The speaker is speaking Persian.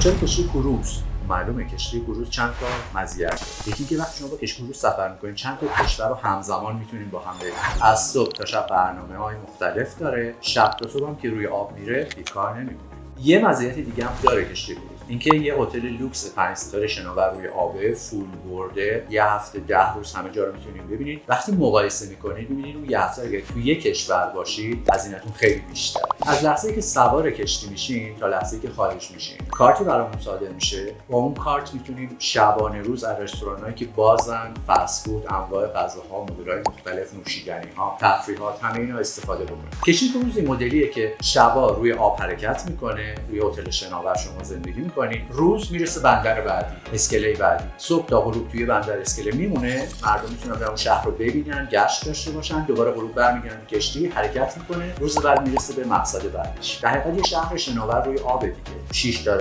چرا کشتی کروز؟ معلومه کشتی کروز چند تا مزیت داره. یکی که وقتی شما با کشتی کروز سفر می‌کنید چند تا کشور رو همزمان میتونید با هم برید. از صبح تا شب برنامه‌های مختلف داره. شب تا صبح هم که روی آب میره بیکار نمی‌مونه. یه مزیت دیگه هم داره کشتی کروز. اینکه یه هتل لوکس 5 ستاره شناور روی آب فول برده، یه هفته 10 روز همه جا رو میتونید ببینید. وقتی مقایسه می‌کنید می‌بینید اون یه هفته اگه توی یک کشور باشید هزینه‌تون خیلی بیشتر. از لحظه‌ای که سوار کشتی میشین تا لحظه‌ای که خارج میشین کارتی برامون صادر میشه. با اون کارت میتونید شبانه روز از رستوران‌هایی که بازن، فست فود، انواع غذاها، مدل‌های مختلف، نوشیدنی‌ها، تفریحات، همه اینا استفاده بکنید. کشتی کروز این مدلیه که شبا روی آب حرکت میکنه، روی هتل شناور شما زندگی میکنید، روز میرسه بندر بعدی، اسکله بعدی. صبح تا غروب توی بندر اسکله میمونه، مردم میتونن برن اون شهر رو ببینن، گشت داشته باشن، دوباره غروب برمیگردن کشتی حرکت میکنه، روز بعد میرسه به مقصد بعدیش. در حقیقت یه شهر شناور روی آب دیگه. 6 تا